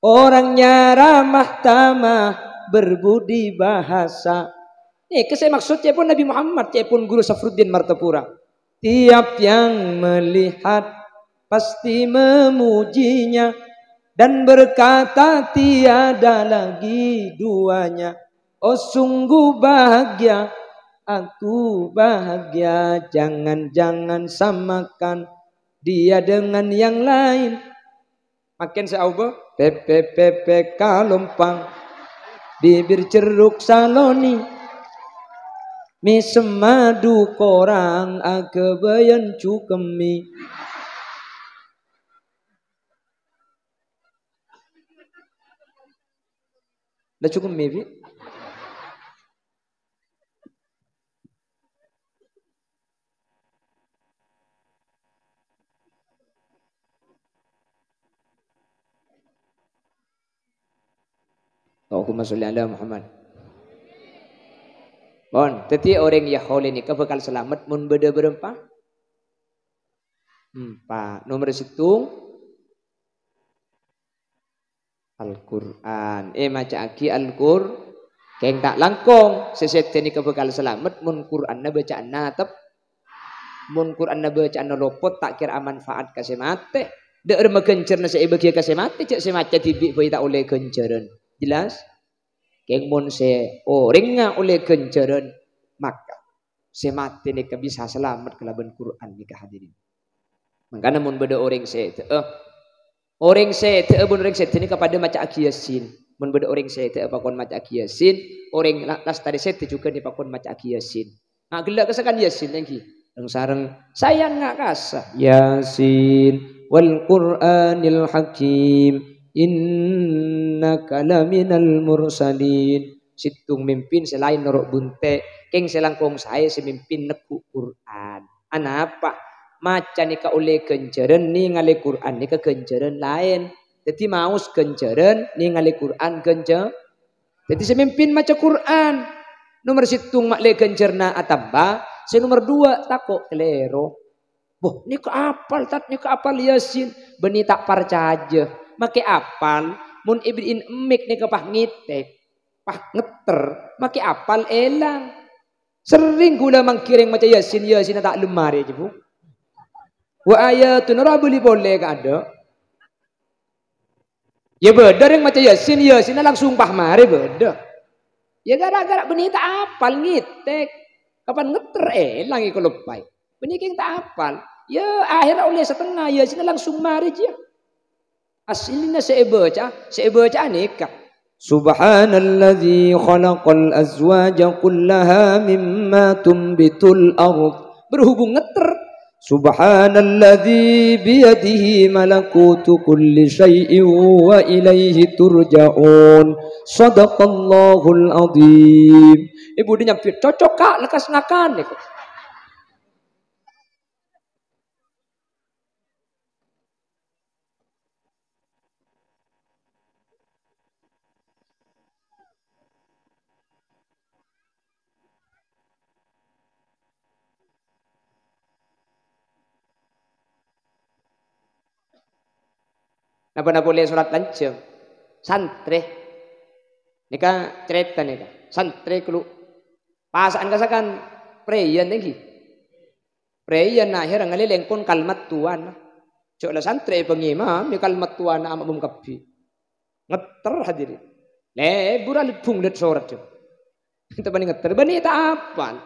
Orangnya ramah tamah berbudi bahasa. Saya maksudnya pun Nabi Muhammad, pun Guru Safruddin Martapura. Tiap yang melihat pasti memujinya dan berkata tiada lagi duanya. Oh sungguh bahagia, aku bahagia. Jangan samakan dia dengan yang lain. Makin seauba pepe kalompang bibir ceruk saloni mi semadu korang akebayan cukemi. Dah cukemi bi. Allahumma sholli ala Muhammad. Bon, teti orang Yahudi ni bakal selamat mun beda berempat. 4. Nomor situ Al-Qur'an. Maca aki Al-Qur'an. Keng tak langkong. Sesete ni bakal selamat mun Qur'an na bacaan natap. Mun Qur'an na bacaan lopot tak kira manfaat kasih mate. Dek remagencer na sa ibagi kasih mate cek semaca tibi boy tak oleh genceran. Jelas? Keng mun se orang nga oleh kenceran maka se mati nika bisa selamat kelaban Quran nika hadirin. Makanya mun beda orang se orang se mun orang se nika pada maca Aki Yasin. Mun beda orang se pakon maca Aki Yasin, orang las tadi se juga dipakon maca Aki Yasin. Nah gelak kesakan Yasin lagi. Yang sareng sayang ngak kasa Yasin wal Qur'anil Hakim innaka laminal mursalin. Situng mimpin selain norok bunte keng selangkong saya semimpin neku Quran. Anapa maca nika oleh kenceran ni ngale Quran nika kenceran lain. Jadi maus kenceran ni ngale Quran kencer. Jadi semimpin maca Quran. Nomor situng mak le kencerna atamba. Si nomor 2 takok kelero. Boh nika apal tat nika apal Yasin. Beni tak parcaja. Make apal mun ibrin emik nika pah ngitek. Pah ngeter, make apal elang. Sering gula mangkiring macam Yasin tak lemari aja bu. Wa ayatun rabbuli boleh ka ada. Ya beda yang macam Yasin langsung pah mari beda. Ya gara-gara benih tak apal ngitek. Kapan ngeter elang iku lepai. Benih king tak apal. Ya akhirnya oleh setengah Yasin langsung mari aja. Aslinya saya baca nikah. Subhanalladzi khalaqal azwaja kullaha mimma tumbitul ardh. Berhubung ngeter. Subhanalladzi biyadihi malakutu kulli syai'in wa ilaihi turja'un. Shadaqallahul azim. Ibu dia nyampe cocok kak lekas ngakan. Napa boleh surat lancem santri nika cerita nika santri kelu pasaan kasakan preyan lagi preyan akhir ngalileng pun kalimat tuan cok la santri pengimam ni kalimat tuan amak bungkapi ngeter hadirin lebur alipung let surat cok kita banding ngeter bani tak apa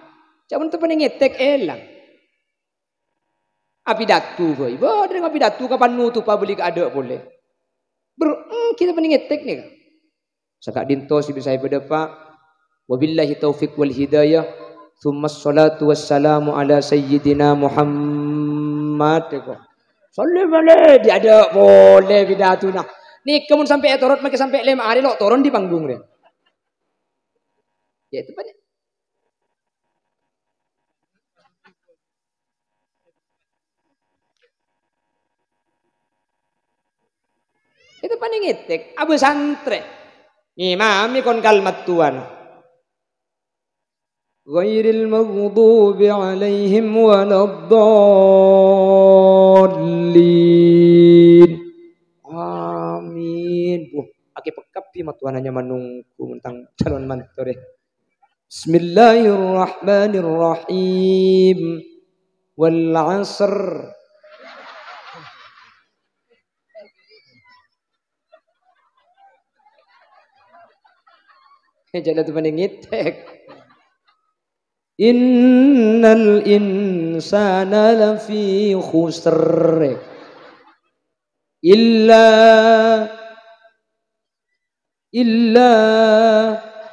cak untuk banding ngetek elang api datu boy bodoh dengan api datu kapan nutup beli ada boleh kita banding ngetek nih sakak dinto si bisa pada pak wabillahi taufiq wal hidayah thumma salatu wassalamu ala sayyidina Muhammad salli boleh dia ada boleh bidatu nah nih kamu sampai etorot makin sampai 5 hari lo turun di panggung deh ya itu banyak itu paling ngetek abu santri ngimami kon kalimat tuan ghairil maghdubi alaihim waladdallin amin ake pekapi matuananya manungku tentang calon mantore bismillahirrahmanirrahim wal 'asr jangan tuh ngitek. Innal insana lafi khusr illa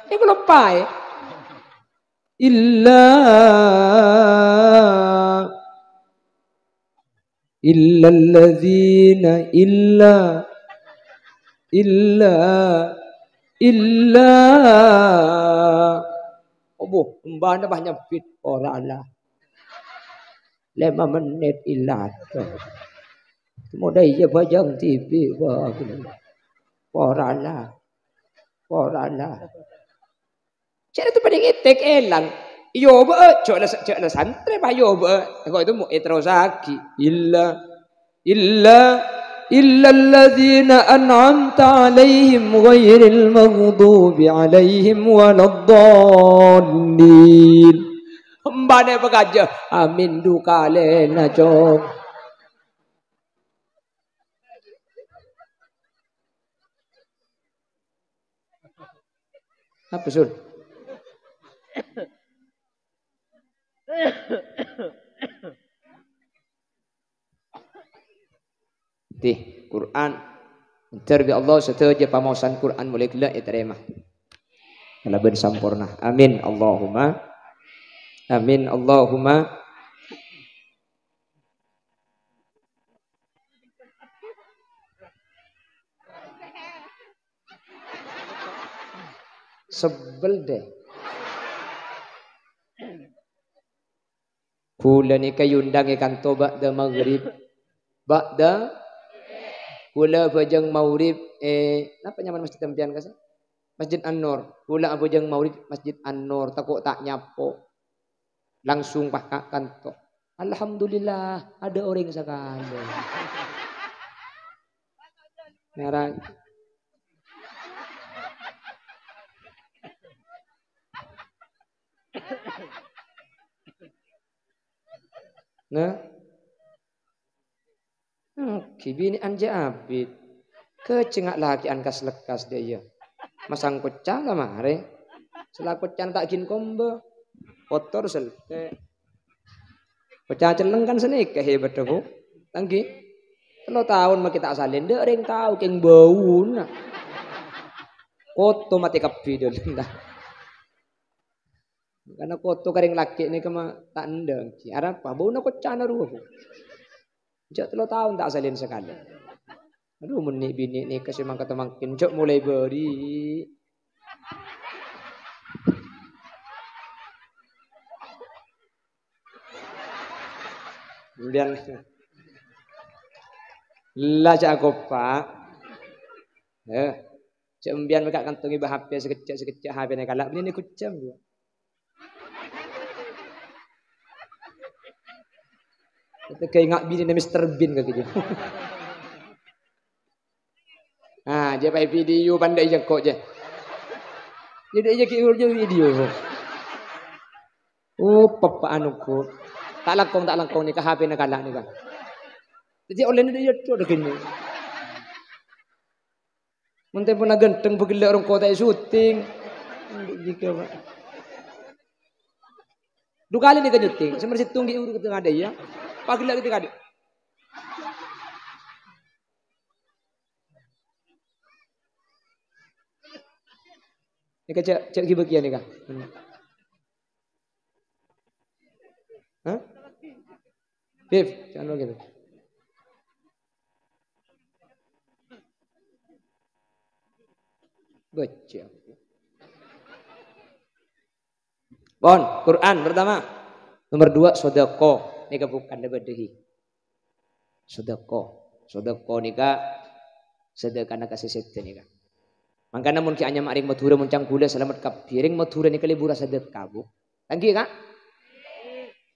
iku lupa ya illa alladzina illa obo mbana bah nyempit ora lah 5 menit ilat modai je bajang TV wah ora lah cara tu pada ngetek elang yo ba cok la santri bah yo ba kau itu mau etrosaki illa alladzina an'amta alaihim ghairil maghdubi alaihim waladdallin mbane pagaja amin dukale na jong Apa Sul? Tih Quran terbi Allah setuju pamausan Quran mulai kelak ya terima. Kalau ben sampurna. Amin Allahumma. Amin Allahumma. Sebel deh. Kula ni kayundang ikan toba da maghrib. Ba'da kula bajang maurib apa nyaman masjid tempian kasi? Masjid An-Nur. Kula bajang maurib Masjid An-Nur takut tak nyapo. Langsung pakak kanto. Alhamdulillah ada orang sekali. Merah. Nah, kibini anja abid. Kecengak laki angkas lekas dia. Masang kocang lah mare. Selah kocang tak kin kombo. Kotor selte. Kocang celeng kan senik hebat aku. Tanggi. Kalau tahun mak kita asalin dek ring tahu keng bau na. Koto mati kapi dulu. Karena koto karing laki ni kema tak ndeng. Arab apa bau na kocang na ruh. Jauh 3 tahun tak asalin sekali. Aduh menik bini ni kasi mang kata makin jauh mulai beri. Kemudian lajak aku pak. Cek embian mereka kantongi HP sekecil HP ni kalak ni kucam dia. Kita kayak ngak bini Mr. Bean kayak gitu. Ah, dia pakai video pandai je kok je. Jadi aja kiur je video. Oh, papa anuku. Tak langkong ni ke HP nak kalak ni kan. Jadi online dia tu dah kini. Menteri pun ganteng pergi orang kota syuting. Jika pak. 2 kali ni kan syuting. Semersi tunggi urut ketengah ada ya. Pagi lagi kita ada. Ni cek gibagian ni kah? Hah? Viv, jangan lagi. Baca. Bon, Quran pertama. Nomor 2 sedekah. Nika bukan dabadehi. Sedekah nika sedekah nak kasih setan nika. Mangkana mun ki anya maring mathura muncang kula selamat kapiring mathura nika libura sedekah bu. Tangki kak?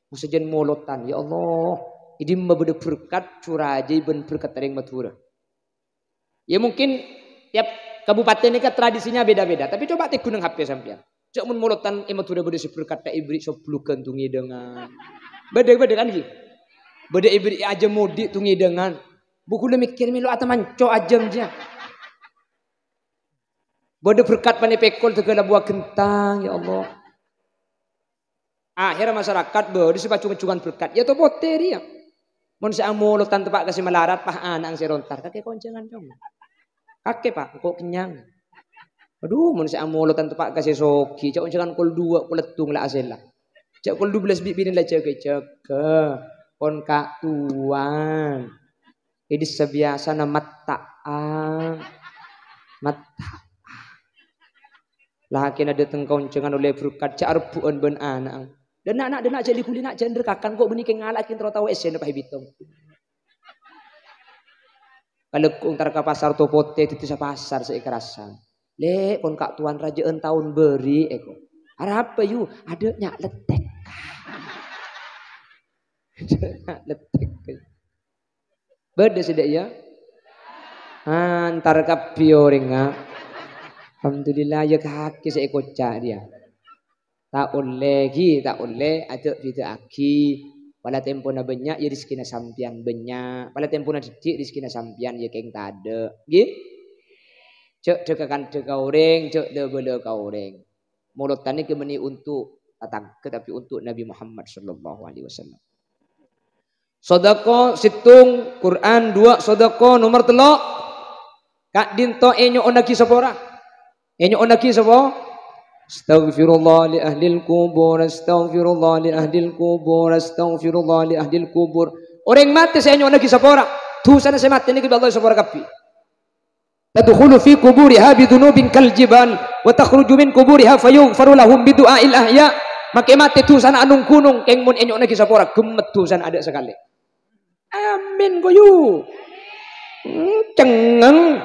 Musajen molotan ya Allah. Idi mabede berkat curaji ben berkat ring mathura. Ya mungkin tiap kabupaten nika tradisinya beda-beda, tapi coba tik gunung HP sampean. Cak mun molotan mathura bede berkat ta ibri soblukan tungi dengan beda-beda kan gitu. Beda ibri aja mudi tungi dengan. Buku le mikir milu ata manco ajam je. Beda berkat pane pekol tegala buah kentang ya Allah. Akhirnya masyarakat beda sepacung-cungan berkat. Ya to pote dia. Mun sa molotan tepak kasih melarat pah anak serontar kakek koncengan dong. Kakek pak kok kenyang. Aduh mun sa molotan tepak kasih soki cak koncengan kol 2 kuletung la asela. Cak kol 12 bibinin la ceke kon kak tuan. Ini sebiasa na mataan. Laki na datang koncengan oleh berkat cak arpuan ben anak. Dan anak jadi kuli nak jender kakan kok benih ngalakin terus tahu esen apa hitong. Kalau untar ke pasar topote itu sa pasar seikerasan. Le kon kak tuan rajaan tahun beri eko. Harap apa yu ada nyak letek. Letek. Beda sudah ya. Antar kapio ringa. Alhamdulillah ya kaki saya kocak dia. Tak oleh ada vida aki. Pada tempo na banyak ya rezeki na sampian banyak. Pada tempo na didik rezeki na sampian ya keng tade. Gitu. Cek dekakan deka orang, cek de bela ka orang. Mulut tani kemeni untuk datang, tetapi untuk Nabi Muhammad sallallahu alaihi wasallam. Sedekah situng Quran 2 sedekah nomor 3. Kak dinto enyo onaki sapora. Enyo onaki sapa? Astaghfirullah li ahlil kubur, astaghfirullah li ahlil kubur, astaghfirullah li ahlil kubur. Orang mati saya enyo onaki sapora. Tu sana saya mati ni ke Allah sapora kapi. Tadkhulu fi kuburiha bidunubin kal jibal wa takhruju min kuburiha fayughfaru lahum bidu'ail ahya. Maka mati tu sana anung gunung keng mun enyo onaki sapora gemet tu sana ada sekali. Amin goyu. Cengeng.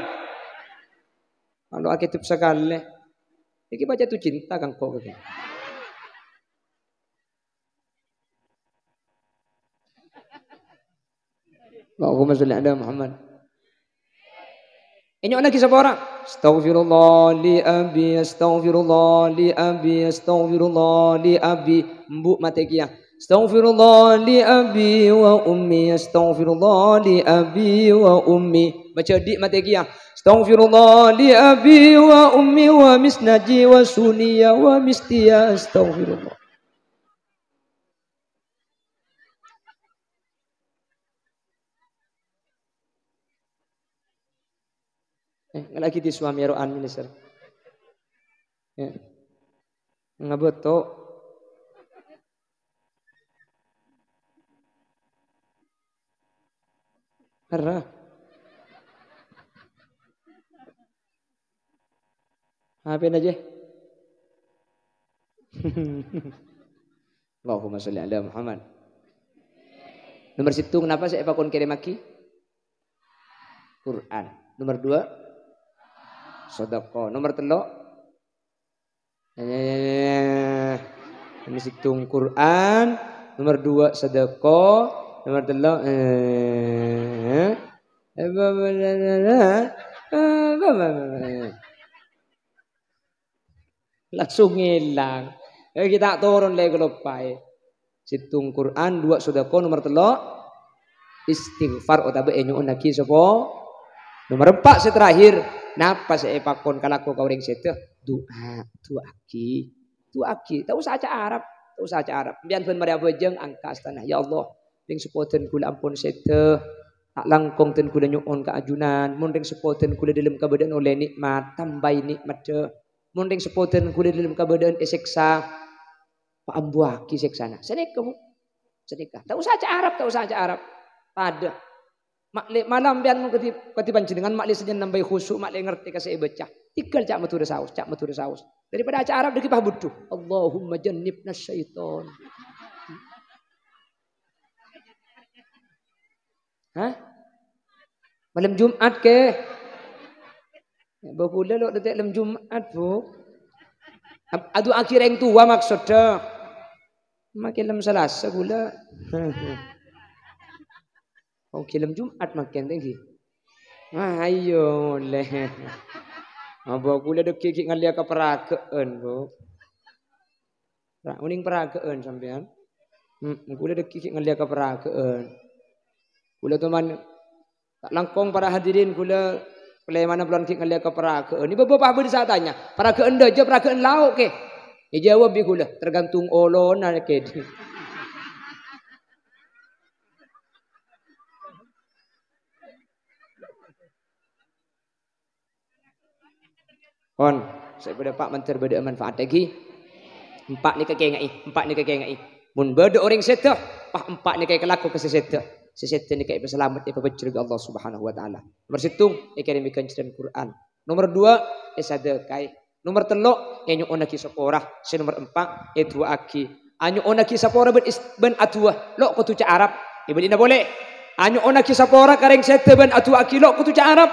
Kalau akitip sekali. Iki baca tu cinta kang kok. Allahumma sholli ala Muhammad. Enyo lagi sapa ora? Astaghfirullah li abi, astaghfirullah li abi, astaghfirullah li abi. Mbuk mate kia. Astaghfirullah li abi wa ummi, astaghfirullah li abi wa ummi. Baca dik mate kia. Astaghfirullah li abi wa ummi wa misnaji wa suniya wa mistiya, astaghfirullah. Lagi di suami roan minister. Ngabeto. Karena apa aja? Allahumma sholli ala Muhammad. Nomor 1 kenapa saya pakon kirim maki? Quran. Nomor 2 sedekah. Nomor 3 ini hitung Quran. Nomor 2 sedekah. Nomor 3 langsung hilang. Kita turun lagi lepai. Hitung Quran 2 sedekah. Nomor 3 istighfar utabe enyo naki sapa. Nomor 4 terakhir napa saya pakon kalaku kau ring sete doa aki tak usah aca Arab biar pun mari abojeng angka astana ya Allah ring sepoten kula ampun sete tak langkong ten kula nyuon ka ajunan mun ring sepoten kula dalam kabadan oleh nikmat tambai nikmat de mun ring sepoten kula dalam kabadan eseksa pak ambuaki seksana sedekah tak usah aca Arab pada makle malam bian ketiban jenengan makle saja nambah khusuk makle ngerti kasih baca tinggal cak metu saus daripada aca Arab dikipah butuh Allahumma jannibna syaiton. Malam Jumat ke bakula lo detik malam Jumat bu adu akhir yang tua maksudnya makin malam Selasa gula. Oh kilam Jumat makin tinggi. Ayo leh. Apa kula dek kiki ngalia ka perakeun, Bu. Ra uning perakeun sampean. Kula dek kiki ngalia ka perakeun. Kula teman tak langkong para hadirin kula pelai mana bulan kiki ngalia ka perakeun. Ni bapak apa bisa tanya? Perakeun dah je perakeun lauk ke? Ya jawab bi kula tergantung olon ke. On, saya pada Pak Menteri beda manfaat lagi. 4 ni kekengai. Mun beda orang setah, Pak 4 ni kayak kelaku ke sesetah. Sesetah ni kayak berselamat ipa bercerga Allah Subhanahu wa taala. Nomor 1 ikarimikan cerita Quran. Nomor 2 sadaqah. Nomor 3 enyo onaki sapora. Nomor 4 itu aki. Anyo onaki sapora ben atua. Lo kutu ca Arab. Ibu dina boleh. Anyo onaki sapora kareng setah ben atua aki lo kutu ca Arab.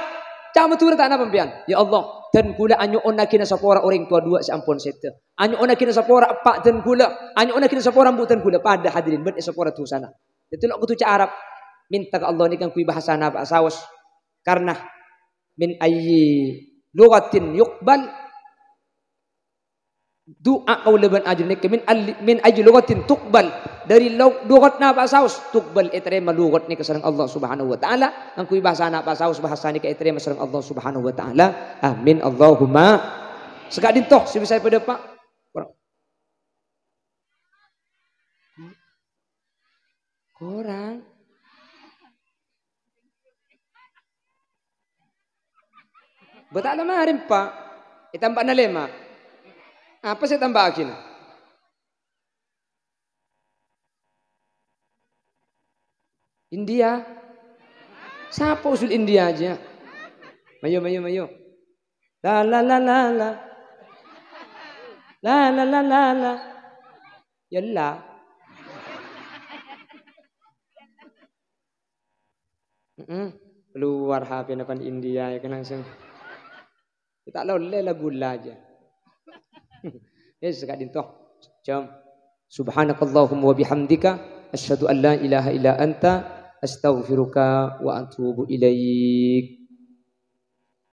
Cama tu tak apa pian. Ya Allah, dan kula anyo onakina sapora orang tua 2 sampun sete. Anyo onakina sapora 4 dan kula. Anyo onakina sapora mbutan kula pada hadirin ben sapora tu sana. Itu lok kutu ca Arab. Minta ke Allah ni kan kui bahasa na saus. Karena min ayyi lughatin yuqbal doa qaul ban ajrun min ayyi lughatin tuqbal dari lugat na pasaus tukbal itrema lugat ni kasarang Allah subhanahu wa ta'ala ang kuy bahasa na pasaus bahasa ni ka itrema sarang Allah subhanahu wa ta'ala amin Allahumma seka dintoh si bisa pada pak kurang betul lama rin pak itambah na lima apa saya tambah akin India. Siapa usul India aja? Mayo. La la la la la. La la la la la. Yalla. Keluar HP depan India ya kan langsung. Kita lalu lagu aja. Ya sekadin toh. Jam. Subhanakallahumma wa bihamdika asyhadu an la ilaha illa anta astaghfiruka wa atubu ilaik.